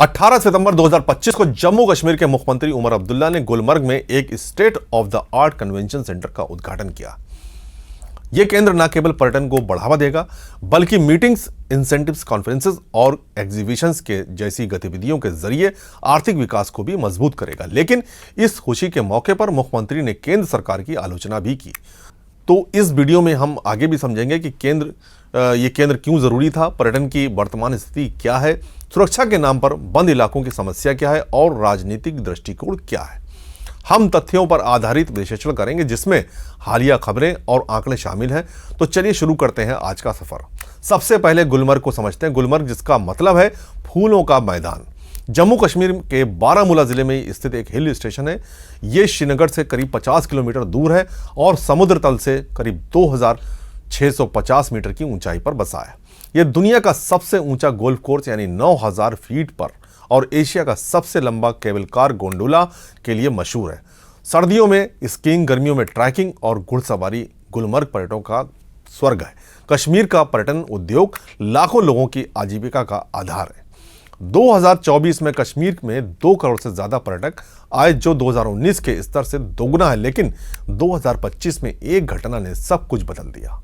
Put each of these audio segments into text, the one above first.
18 सितंबर 2025 को जम्मू कश्मीर के मुख्यमंत्री उमर अब्दुल्ला ने गुलमर्ग में एक state of the art convention centre का उद्घाटन किया। यह केंद्र न केवल पर्यटन को बढ़ावा देगा बल्कि मीटिंग्स, इंसेंटिव्स, कॉन्फ्रेंसेस और एग्जीबिशंस के जैसी गतिविधियों के जरिए आर्थिक विकास को भी मजबूत करेगा। लेकिन इस खुशी के मौके पर मुख्यमंत्री ने केंद्र सरकार की आलोचना भी की। तो इस वीडियो में हम आगे भी समझेंगे कि ये केंद्र क्यों जरूरी था, पर्यटन की वर्तमान स्थिति क्या है, सुरक्षा के नाम पर बंद इलाकों की समस्या क्या है और राजनीतिक दृष्टिकोण क्या है। हम तथ्यों पर आधारित विश्लेषण करेंगे जिसमें हालिया खबरें और आंकड़े शामिल हैं। तो चलिए शुरू करते हैं आज का सफर। सबसे पहले गुलमर्ग को समझते हैं। गुलमर्ग जिसका मतलब है फूलों का मैदान, जम्मू कश्मीर के बारामूला जिले में स्थित एक हिल स्टेशन है। ये श्रीनगर से करीब 50 किलोमीटर दूर है और समुद्र तल से करीब 2650 मीटर की ऊंचाई पर बसा है। यह दुनिया का सबसे ऊंचा गोल्फ कोर्स यानी 9000 फीट पर और एशिया का सबसे लंबा केबल कार गोंडोला के लिए मशहूर है। सर्दियों में स्कीइंग, गर्मियों में ट्रैकिंग और घुड़सवारी गुलमर्ग पर्यटकों का स्वर्ग है। कश्मीर का पर्यटन उद्योग लाखों लोगों की आजीविका का आधार है। 2024 में कश्मीर में 2 करोड़ से ज्यादा पर्यटक आए जो 2019 के स्तर से दोगुना है। लेकिन 2025 में एक घटना ने सब कुछ बदल दिया।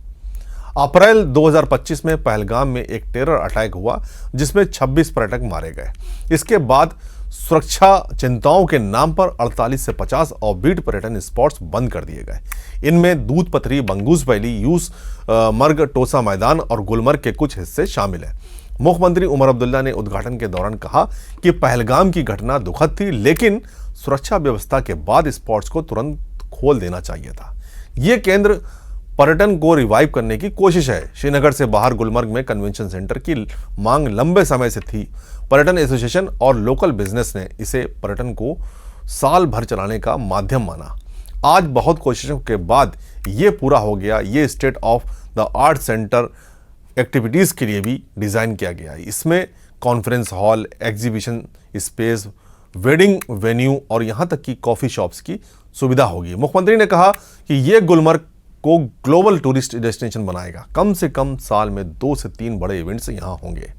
अप्रैल 2025 में पहलगाम में एक टेरर अटैक हुआ जिसमें 26 पर्यटक मारे गए। इसके बाद सुरक्षा चिंताओं के नाम पर 48 से 50 ऑफबीट पर्यटन स्पॉट्स बंद कर दिए गए। इनमें दूध पथरी, बंगूस वैली, यूस मर्ग, टोसा मैदान और गुलमर्ग के कुछ हिस्से शामिल हैं। मुख्यमंत्री उमर अब्दुल्ला ने उद्घाटन के दौरान कहा कि पहलगाम की घटना दुखद थी लेकिन सुरक्षा व्यवस्था के बाद स्पॉट्स को तुरंत खोल देना चाहिए था। यह केंद्र पर्यटन को रिवाइव करने की कोशिश है। श्रीनगर से बाहर गुलमर्ग में कन्वेंशन सेंटर की मांग लंबे समय से थी। पर्यटन एसोसिएशन और लोकल बिजनेस ने इसे पर्यटन को साल भर चलाने का माध्यम माना। आज बहुत कोशिशों के बाद ये पूरा हो गया। ये state of the art centre activities के लिए भी डिज़ाइन किया गया है। इसमें conference hall, exhibition space, wedding venue और यहाँ तक कि कॉफ़ी शॉप्स की सुविधा होगी। मुख्यमंत्री ने कहा कि ये गुलमर्ग को ग्लोबल टूरिस्ट डेस्टिनेशन बनाएगा। कम से कम साल में 2 से 3 बड़े इवेंट्स यहाँ होंगे।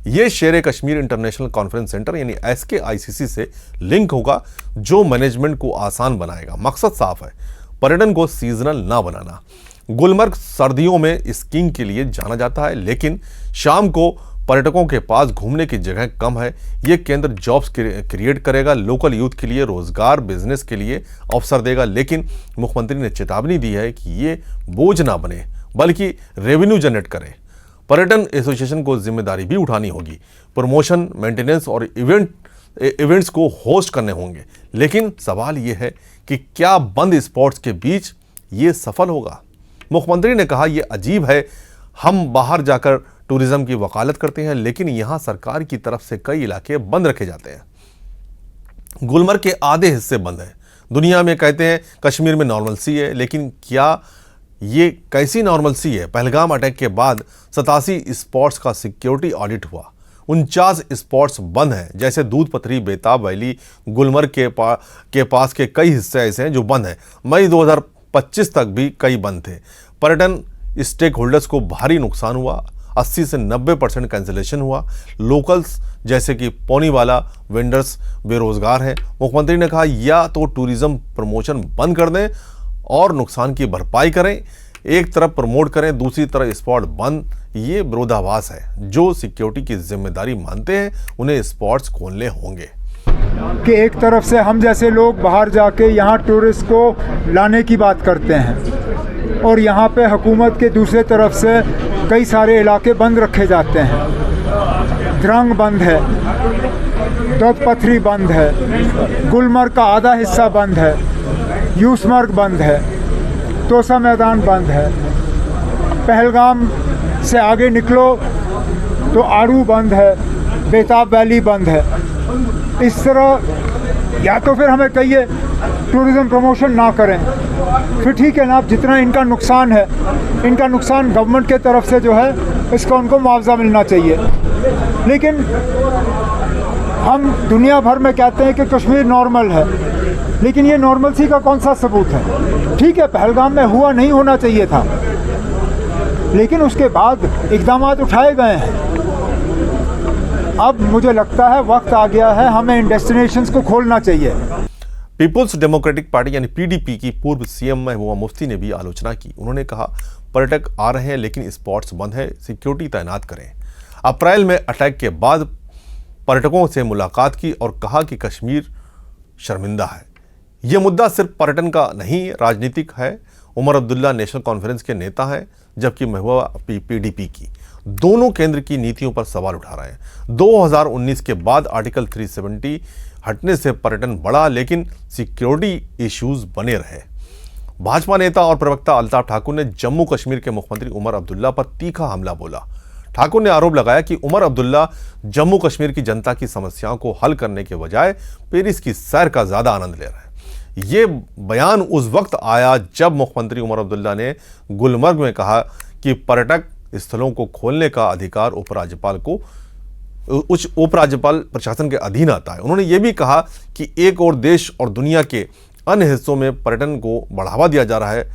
ये शेर कश्मीर इंटरनेशनल कॉन्फ्रेंस सेंटर यानी SKICC से लिंक होगा जो मैनेजमेंट को आसान बनाएगा। मकसद साफ है, पर्यटन को सीजनल ना बनाना। गुलमर्ग सर्दियों में स्कीइंग के लिए जाना जाता है लेकिन शाम को पर्यटकों के पास घूमने की जगह कम है। ये केंद्र जॉब्स क्रिएट करेगा, लोकल यूथ के लिए रोजगार, बिजनेस के लिए अवसर देगा। लेकिन मुख्यमंत्री ने चेतावनी दी है कि ये बोझ ना बने बल्कि रेवेन्यू जनरेट करे। पर्यटन एसोसिएशन को जिम्मेदारी भी उठानी होगी। प्रमोशन, मेंटेनेंस और इवेंट्स को होस्ट करने होंगे। लेकिन सवाल ये है कि क्या बंद स्पॉट्स के बीच ये सफल होगा? मुख्यमंत्री ने कहा यह अजीब है, हम बाहर जाकर टूरिज्म की वकालत करते हैं लेकिन यहाँ सरकार की तरफ से कई इलाके बंद रखे जाते हैं। गुलमर्ग के आधे हिस्से बंद हैं। दुनिया में कहते हैं कश्मीर में नॉर्मलसी है, लेकिन क्या ये कैसी नॉर्मलसी है? पहलगाम अटैक के बाद 87 स्पॉट्स का सिक्योरिटी ऑडिट हुआ। 49 स्पॉट्स बंद हैं जैसे दूध पथरी, बेताब वैली। गुलमर्ग के पास के कई हिस्से ऐसे हैं जो बंद हैं। मई 2025 तक भी कई बंद थे। पर्यटन स्टेक होल्डर्स को भारी नुकसान हुआ। 80 से 90% कैंसिलेशन हुआ। लोकल्स जैसे कि पौनीवाला वेंडर्स बेरोजगार हैं। मुख्यमंत्री ने कहा या तो टूरिज्म प्रमोशन बंद कर दें और नुकसान की भरपाई करें। एक तरफ प्रमोट करें, दूसरी तरफ स्पॉट बंद। ये विरोधाभास है। जो सिक्योरिटी की जिम्मेदारी मानते हैं उन्हें स्पॉट्स खोलने होंगे। कि एक तरफ से हम जैसे लोग बाहर जाके यहाँ टूरिस्ट को लाने की बात करते हैं और यहाँ पे हुकूमत के दूसरे तरफ से कई सारे इलाके बंद रखे जाते हैं। द्रंग बंद है, दूध पथरी बंद है, गुलमर्ग का आधा हिस्सा बंद है, यूसमर्ग बंद है, तोसा मैदान बंद है। पहलगाम से आगे निकलो तो आड़ू बंद है, बेताब वैली बंद है। इस तरह या तो फिर हमें कहिए टूरिज़्म प्रमोशन ना करें, फिर ठीक है ना, जितना इनका नुकसान है, इनका नुकसान गवर्नमेंट के तरफ से जो है इसका उनको मुआवजा मिलना चाहिए। लेकिन हम दुनिया भर में कहते हैं कि कश्मीर नॉर्मल है, लेकिन ये नॉर्मलसी का कौन सा सबूत है? ठीक है, पहलगाम में हुआ नहीं होना चाहिए था, लेकिन उसके बाद इक़दाम उठाए गए हैं। अब मुझे लगता है वक्त आ गया है, हमें इन डेस्टिनेशंस को खोलना चाहिए। पीपुल्स डेमोक्रेटिक पार्टी यानी पीडीपी की पूर्व सीएम महबूबा मुफ्ती ने भी आलोचना की। उन्होंने कहा पर्यटक आ रहे हैं लेकिन स्पॉट्स बंद है, सिक्योरिटी तैनात करें। अप्रैल में अटैक के बाद पर्यटकों से मुलाकात की और कहा कि कश्मीर शर्मिंदा है। यह मुद्दा सिर्फ पर्यटन का नहीं, राजनीतिक है। उमर अब्दुल्ला नेशनल कॉन्फ्रेंस के नेता हैं जबकि महबूबा पीडीपी की। दोनों केंद्र की नीतियों पर सवाल उठा रहे हैं। 2019 के बाद आर्टिकल 370 हटने से पर्यटन बढ़ा लेकिन सिक्योरिटी इश्यूज बने रहे। भाजपा नेता और प्रवक्ता अल्ताफ ठाकुर ने जम्मू कश्मीर के मुख्यमंत्री उमर अब्दुल्ला पर तीखा हमला बोला। ठाकुर ने आरोप लगाया कि उमर अब्दुल्ला जम्मू कश्मीर की जनता की समस्याओं को हल करने के बजाय पेरिस की सैर का ज्यादा आनंद ले रहे हैं। ये बयान उस वक्त आया जब मुख्यमंत्री उमर अब्दुल्ला ने गुलमर्ग में कहा कि पर्यटक स्थलों को खोलने का अधिकार उपराज्यपाल प्रशासन के अधीन आता है। उन्होंने ये भी कहा कि एक और देश और दुनिया के अन्य हिस्सों में पर्यटन को बढ़ावा दिया जा रहा है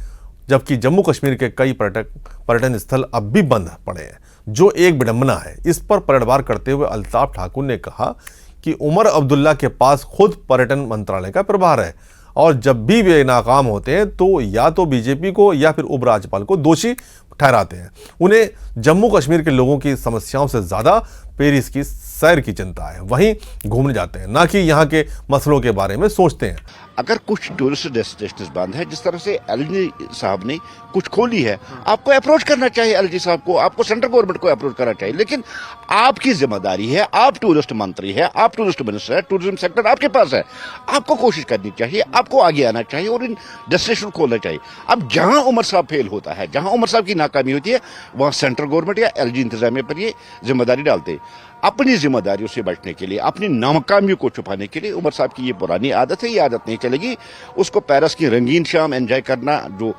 जबकि जम्मू कश्मीर के कई पर्यटन स्थल अब भी बंद पड़े हैं, जो एक विडंबना है। इस पर पलटवार करते हुए अल्ताफ ठाकुर ने कहा कि उमर अब्दुल्ला के पास खुद पर्यटन मंत्रालय का प्रभार है और जब भी वे नाकाम होते हैं तो या तो बीजेपी को या फिर उपराज्यपाल को दोषी ठहराते हैं। उन्हें जम्मू कश्मीर के लोगों की समस्याओं से ज्यादा पेरिस की सैर की चिंता है। वहीं घूमने जाते हैं, ना कि यहाँ के मसलों के बारे में सोचते हैं। अगर कुछ टूरिस्ट डेस्टिनेशन बंद है, जिस तरह से एलजी साहब ने कुछ खोली है, आपको अप्रोच करना चाहिए एलजी साहब को, आपको सेंट्रल गवर्नमेंट को अप्रोच करना चाहिए। लेकिन आपकी जिम्मेदारी है, आप टूरिस्ट मंत्री है, आप टूरिस्ट मिनिस्टर है, टूरिज्म सेक्टर आपके पास है, आपको कोशिश करनी चाहिए, आपको आगे आना चाहिए और इन डेस्टिनेशन खोलना चाहिए। अब जहां उमर साहब फेल होता है, जहां उमर साहब की नाकामी होती है, वहां सेंट्रल गवर्नमेंट या एलजी इंतजामिया पर ये जिम्मेदारी डालते। अपनी जिम्मेदारियों से बचने के लिए, अपनी नाकामियों को छुपाने के लिए उमर साहब की ये पुरानी आदत है, ये आदत नहीं चलेगी। उसको पेरिस की रंगीन शाम एंजॉय करना, जो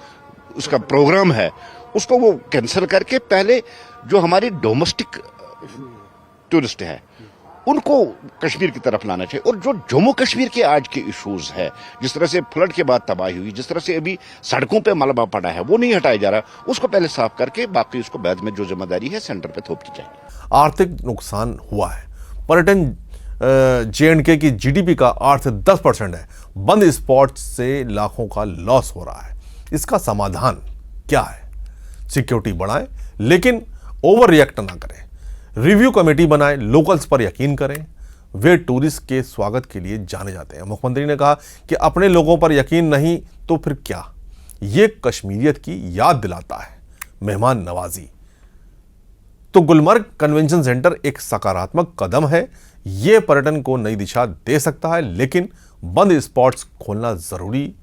उसका प्रोग्राम है, उसको वो कैंसिल करके पहले जो हमारी डोमेस्टिक टूरिस्ट है उनको कश्मीर की तरफ लाना चाहिए। और जो जम्मू कश्मीर के आज के इश्यूज है, जिस तरह से फ्लड के बाद तबाही हुई, जिस तरह से अभी सड़कों पे मलबा पड़ा है, वो नहीं हटाया जा रहा, उसको पहले साफ करके बाकी उसको बाद में जो जिम्मेदारी है सेंटर पे थोप दी जाएगी। आर्थिक नुकसान हुआ है। पर्यटन J&K की जीडीपी का 8 से 10% है। बंद स्पॉट से लाखों का लॉस हो रहा है। इसका समाधान क्या है? सिक्योरिटी बढ़ाएं लेकिन ओवर रिएक्ट ना करें। रिव्यू कमेटी बनाएं, लोकल्स पर यकीन करें, वे टूरिस्ट के स्वागत के लिए जाने जाते हैं। मुख्यमंत्री ने कहा कि अपने लोगों पर यकीन नहीं तो फिर क्या? ये कश्मीरियत की याद दिलाता है, मेहमान नवाजी। तो गुलमर्ग कन्वेंशन सेंटर एक सकारात्मक कदम है। यह पर्यटन को नई दिशा दे सकता है, लेकिन बंद स्पॉट्स खोलना जरूरी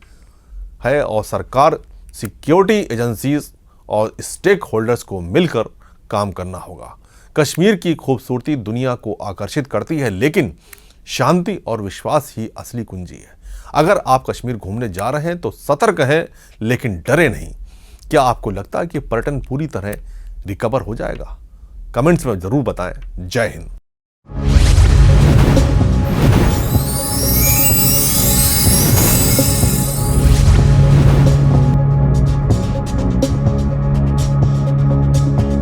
है और सरकार, सिक्योरिटी एजेंसीज और स्टेक होल्डर्स को मिलकर काम करना होगा। कश्मीर की खूबसूरती दुनिया को आकर्षित करती है, लेकिन शांति और विश्वास ही असली कुंजी है। अगर आप कश्मीर घूमने जा रहे हैं तो सतर्क हैं लेकिन डरे नहीं। क्या आपको लगता है कि पर्यटन पूरी तरह रिकवर हो जाएगा? कमेंट्स में जरूर बताएं। जय हिंद।